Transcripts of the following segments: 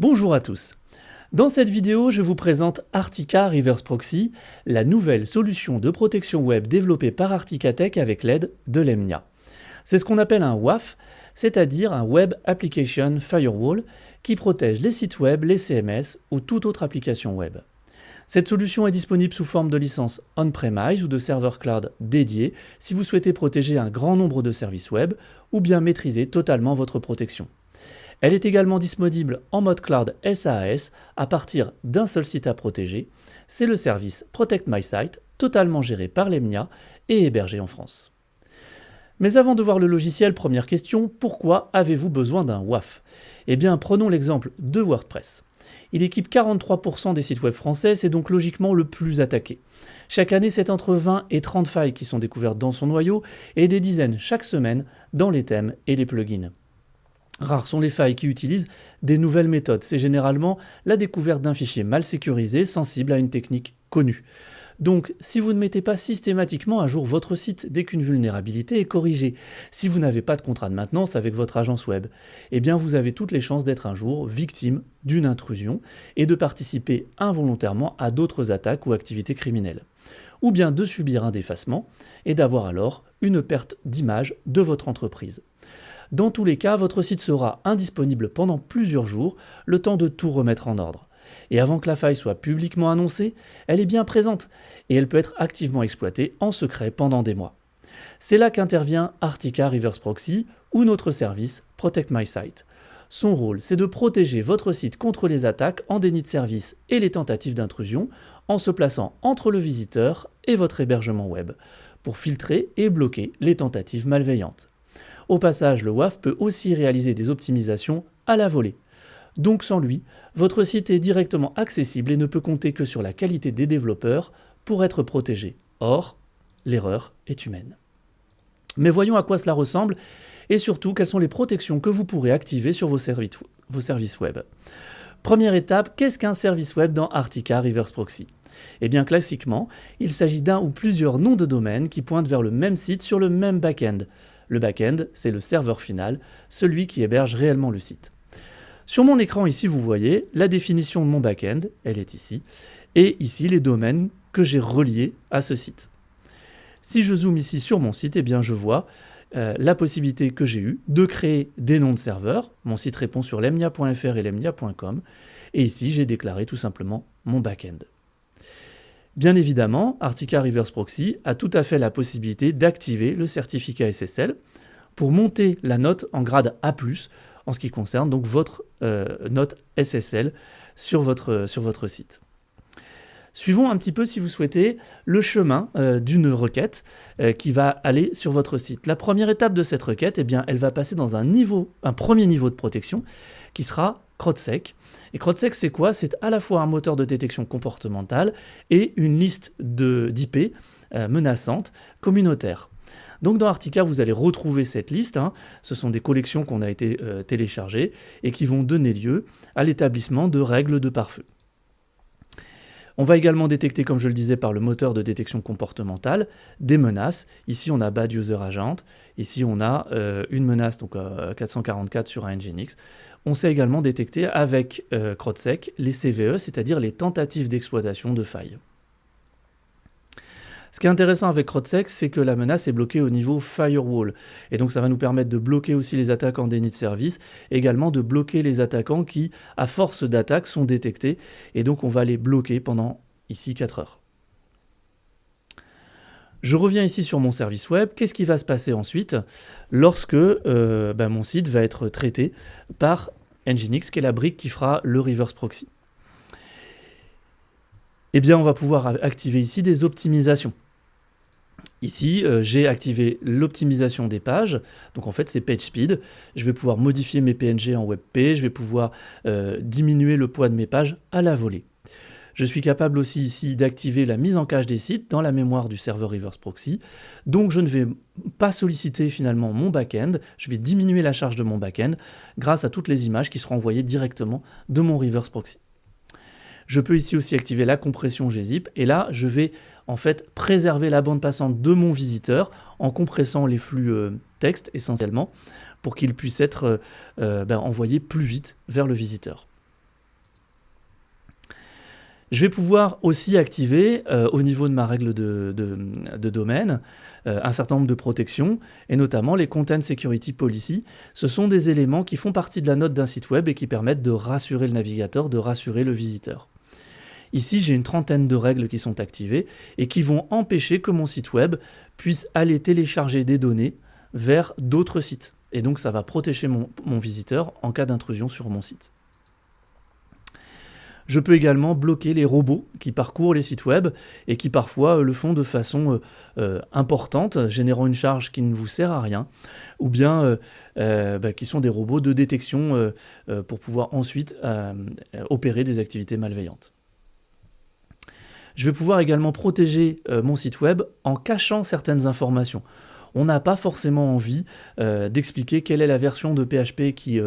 Bonjour à tous. Dans cette vidéo, je vous présente Artica Reverse Proxy, la nouvelle solution de protection web développée par Articatech avec l'aide de Lemnia. C'est ce qu'on appelle un WAF, c'est-à-dire un Web Application Firewall, qui protège les sites web, les CMS ou toute autre application web. Cette solution est disponible sous forme de licence on-premise ou de serveur cloud dédié si vous souhaitez protéger un grand nombre de services web ou bien maîtriser totalement votre protection. Elle est également disponible en mode cloud SaaS à partir d'un seul site à protéger. C'est le service Protect My Site, totalement géré par Lemnia et hébergé en France. Mais avant de voir le logiciel, première question, pourquoi avez-vous besoin d'un WAF ? Eh bien, prenons l'exemple de WordPress. Il équipe 43% des sites web français, c'est donc logiquement le plus attaqué. Chaque année, c'est entre 20 et 30 failles qui sont découvertes dans son noyau et des dizaines chaque semaine dans les thèmes et les plugins. Rares sont les failles qui utilisent des nouvelles méthodes. C'est généralement la découverte d'un fichier mal sécurisé, sensible à une technique connue. Donc, si vous ne mettez pas systématiquement à jour votre site dès qu'une vulnérabilité est corrigée, si vous n'avez pas de contrat de maintenance avec votre agence web, eh bien vous avez toutes les chances d'être un jour victime d'une intrusion et de participer involontairement à d'autres attaques ou activités criminelles. Ou bien de subir un défacement et d'avoir alors une perte d'image de votre entreprise. Dans tous les cas, votre site sera indisponible pendant plusieurs jours, le temps de tout remettre en ordre. Et avant que la faille soit publiquement annoncée, elle est bien présente et elle peut être activement exploitée en secret pendant des mois. C'est là qu'intervient Artica Reverse Proxy ou notre service Protect My Site. Son rôle, c'est de protéger votre site contre les attaques en déni de service et les tentatives d'intrusion en se plaçant entre le visiteur et votre hébergement web pour filtrer et bloquer les tentatives malveillantes. Au passage, le WAF peut aussi réaliser des optimisations à la volée. Donc sans lui, votre site est directement accessible et ne peut compter que sur la qualité des développeurs pour être protégé. Or, l'erreur est humaine. Mais voyons à quoi cela ressemble et surtout quelles sont les protections que vous pourrez activer sur vos services web. Première étape, qu'est-ce qu'un service web dans Artica Reverse Proxy ? Eh bien classiquement, il s'agit d'un ou plusieurs noms de domaine qui pointent vers le même site sur le même back-end. Le back-end, c'est le serveur final, celui qui héberge réellement le site. Sur mon écran ici, vous voyez la définition de mon back-end, elle est ici, et ici les domaines que j'ai reliés à ce site. Si je zoome ici sur mon site, eh bien je vois la possibilité que j'ai eue de créer des noms de serveurs. Mon site répond sur lemnia.fr et lemnia.com, et ici j'ai déclaré tout simplement mon back-end. Bien évidemment, Artica Reverse Proxy a tout à fait la possibilité d'activer le certificat SSL pour monter la note en grade A+, en ce qui concerne donc votre note SSL sur votre site. Suivons un petit peu, si vous souhaitez, le chemin d'une requête qui va aller sur votre site. La première étape de cette requête, eh bien, elle va passer dans un premier niveau de protection qui sera CrowdSec. Et CrowdSec, c'est quoi ? C'est à la fois un moteur de détection comportementale et une liste d'IP menaçantes communautaires. Donc dans Artica, vous allez retrouver cette liste. Ce sont des collections qu'on a été téléchargées et qui vont donner lieu à l'établissement de règles de pare-feu. On va également détecter, comme je le disais, par le moteur de détection comportementale, des menaces. Ici, on a Bad User Agent. Ici, on a une menace, donc 444 sur un Nginx. On sait également détecter avec CrowdSec les CVE, c'est-à-dire les tentatives d'exploitation de failles. Ce qui est intéressant avec CrowdSec, c'est que la menace est bloquée au niveau firewall. Et donc ça va nous permettre de bloquer aussi les attaques en déni de service, également de bloquer les attaquants qui, à force d'attaque, sont détectés. Et donc on va les bloquer pendant, ici, 4 heures. Je reviens ici sur mon service web. Qu'est-ce qui va se passer ensuite lorsque mon site va être traité par Nginx, qui est la brique qui fera le reverse proxy ? Eh bien, on va pouvoir activer ici des optimisations. Ici, j'ai activé l'optimisation des pages. Donc en fait, c'est PageSpeed. Je vais pouvoir modifier mes PNG en WebP. Je vais pouvoir diminuer le poids de mes pages à la volée. Je suis capable aussi ici d'activer la mise en cache des sites dans la mémoire du serveur Reverse Proxy. Donc je ne vais pas solliciter finalement mon back-end. Je vais diminuer la charge de mon back-end grâce à toutes les images qui seront envoyées directement de mon Reverse Proxy. Je peux ici aussi activer la compression gzip et là je vais en fait préserver la bande passante de mon visiteur en compressant les flux texte essentiellement pour qu'il puisse être envoyé plus vite vers le visiteur. Je vais pouvoir aussi activer, au niveau de ma règle de domaine, un certain nombre de protections, et notamment les Content Security Policy. Ce sont des éléments qui font partie de la note d'un site web et qui permettent de rassurer le navigateur, de rassurer le visiteur. Ici, j'ai une trentaine de règles qui sont activées et qui vont empêcher que mon site web puisse aller télécharger des données vers d'autres sites. Et donc, ça va protéger mon visiteur en cas d'intrusion sur mon site. Je peux également bloquer les robots qui parcourent les sites web et qui parfois le font de façon importante, générant une charge qui ne vous sert à rien, ou bien qui sont des robots de détection pour pouvoir ensuite opérer des activités malveillantes. Je vais pouvoir également protéger mon site web en cachant certaines informations. On n'a pas forcément envie d'expliquer quelle est la version de PHP qui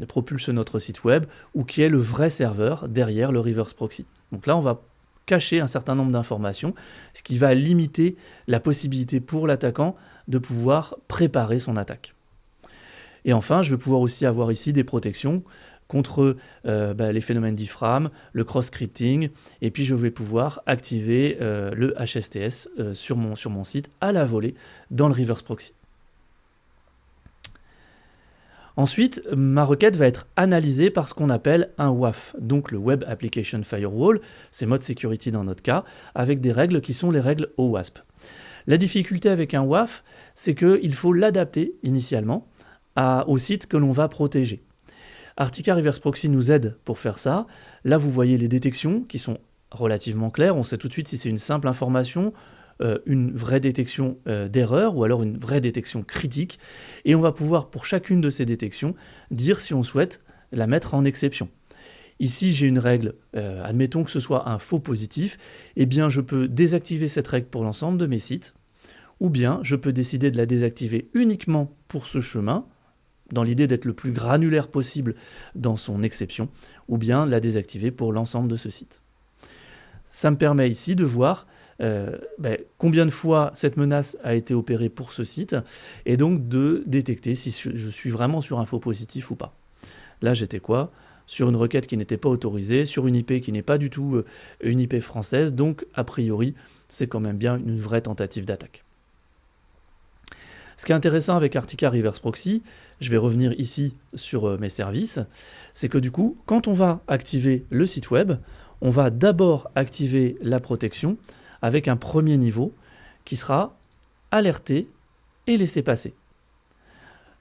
propulse notre site web ou qui est le vrai serveur derrière le reverse proxy. Donc là, on va cacher un certain nombre d'informations, ce qui va limiter la possibilité pour l'attaquant de pouvoir préparer son attaque. Et enfin, je vais pouvoir aussi avoir ici des protections contre les phénomènes d'IFRAM, le cross-scripting, et puis je vais pouvoir activer le HSTS sur mon site à la volée dans le reverse proxy. Ensuite, ma requête va être analysée par ce qu'on appelle un WAF, donc le Web Application Firewall, c'est mode security dans notre cas, avec des règles qui sont les règles OWASP. La difficulté avec un WAF, c'est qu'il faut l'adapter initialement au site que l'on va protéger. Artica Reverse Proxy nous aide pour faire ça. Là, vous voyez les détections qui sont relativement claires. On sait tout de suite si c'est une simple information, une vraie détection d'erreur ou alors une vraie détection critique. Et on va pouvoir, pour chacune de ces détections, dire si on souhaite la mettre en exception. Ici, j'ai une règle, admettons que ce soit un faux positif, eh bien, je peux désactiver cette règle pour l'ensemble de mes sites, ou bien je peux décider de la désactiver uniquement pour ce chemin, dans l'idée d'être le plus granulaire possible dans son exception, ou bien la désactiver pour l'ensemble de ce site. Ça me permet ici de voir combien de fois cette menace a été opérée pour ce site, et donc de détecter si je suis vraiment sur un faux positif ou pas. Là, j'étais quoi ? Sur une requête qui n'était pas autorisée, sur une IP qui n'est pas du tout une IP française, donc a priori, c'est quand même bien une vraie tentative d'attaque. Ce qui est intéressant avec Artica Reverse Proxy, je vais revenir ici sur mes services, c'est que du coup, quand on va activer le site web, on va d'abord activer la protection avec un premier niveau qui sera alerter et laisser passer.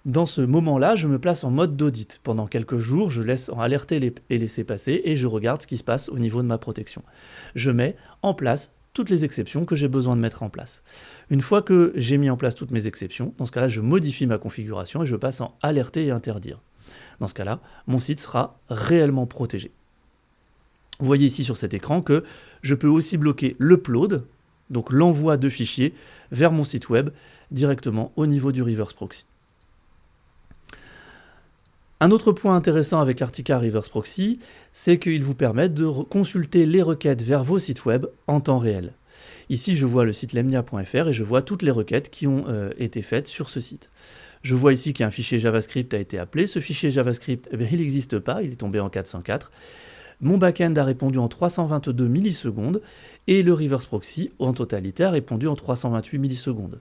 Dans ce moment-là, je me place en mode d'audit. Pendant quelques jours, je laisse en alerter et laisser passer et je regarde ce qui se passe au niveau de ma protection. Je mets en place toutes les exceptions que j'ai besoin de mettre en place. Une fois que j'ai mis en place toutes mes exceptions, dans ce cas-là, je modifie ma configuration et je passe en alerter et interdire. Dans ce cas-là, mon site sera réellement protégé. Vous voyez ici sur cet écran que je peux aussi bloquer l'upload, donc l'envoi de fichiers vers mon site web directement au niveau du reverse proxy. Un autre point intéressant avec Artica Reverse Proxy, c'est qu'il vous permet de consulter les requêtes vers vos sites web en temps réel. Ici, je vois le site lemnia.fr et je vois toutes les requêtes qui ont été faites sur ce site. Je vois ici qu'un fichier JavaScript a été appelé. Ce fichier JavaScript, il n'existe pas, il est tombé en 404. Mon backend a répondu en 322 millisecondes et le reverse proxy, en totalité, a répondu en 328 millisecondes.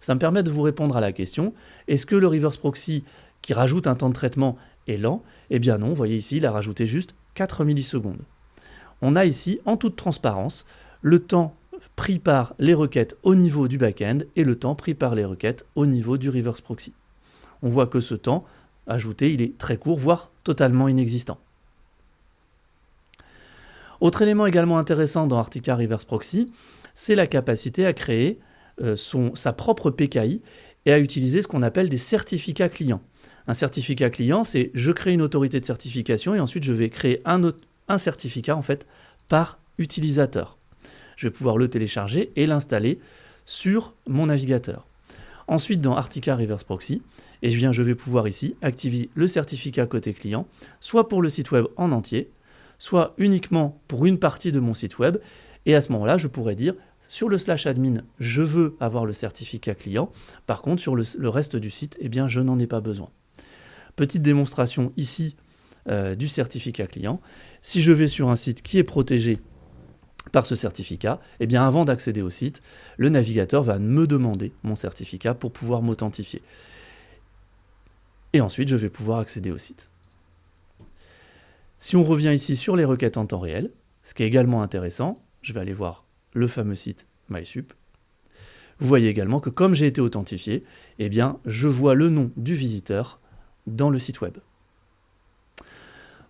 Ça me permet de vous répondre à la question, est-ce que le reverse proxy qui rajoute un temps de traitement est lent? Eh bien non, vous voyez ici, il a rajouté juste 4 millisecondes. On a ici, en toute transparence, le temps pris par les requêtes au niveau du back-end et le temps pris par les requêtes au niveau du reverse proxy. On voit que ce temps ajouté, il est très court, voire totalement inexistant. Autre élément également intéressant dans Artica Reverse Proxy, c'est la capacité à créer sa propre PKI et à utiliser ce qu'on appelle des certificats clients. Un certificat client, c'est je crée une autorité de certification et ensuite je vais créer un certificat en fait par utilisateur. Je vais pouvoir le télécharger et l'installer sur mon navigateur. Ensuite, dans Artica Reverse Proxy, je vais pouvoir ici activer le certificat côté client, soit pour le site web en entier, soit uniquement pour une partie de mon site web. Et à ce moment-là, je pourrais dire, sur le /admin, je veux avoir le certificat client. Par contre, sur le reste du site, eh bien, je n'en ai pas besoin. Petite démonstration ici du certificat client. Si je vais sur un site qui est protégé par ce certificat, eh bien avant d'accéder au site, le navigateur va me demander mon certificat pour pouvoir m'authentifier. Et ensuite, je vais pouvoir accéder au site. Si on revient ici sur les requêtes en temps réel, ce qui est également intéressant, je vais aller voir le fameux site MySup. Vous voyez également que comme j'ai été authentifié, eh bien, je vois le nom du visiteur dans le site web.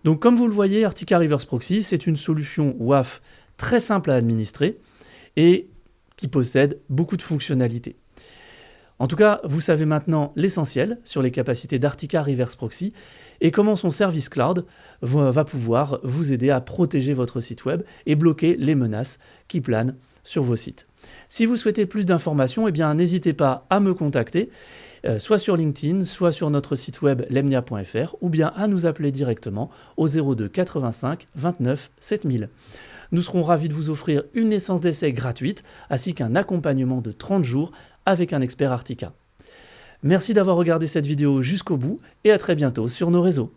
Donc comme vous le voyez, Artica Reverse Proxy, c'est une solution WAF très simple à administrer et qui possède beaucoup de fonctionnalités. En tout cas, vous savez maintenant l'essentiel sur les capacités d'Artica Reverse Proxy et comment son service cloud va pouvoir vous aider à protéger votre site web et bloquer les menaces qui planent sur vos sites. Si vous souhaitez plus d'informations, eh bien n'hésitez pas à me contacter, soit sur LinkedIn, soit sur notre site web lemnia.fr, ou bien à nous appeler directement au 02 85 29 7000. Nous serons ravis de vous offrir une licence d'essai gratuite, ainsi qu'un accompagnement de 30 jours avec un expert Artica. Merci d'avoir regardé cette vidéo jusqu'au bout et à très bientôt sur nos réseaux.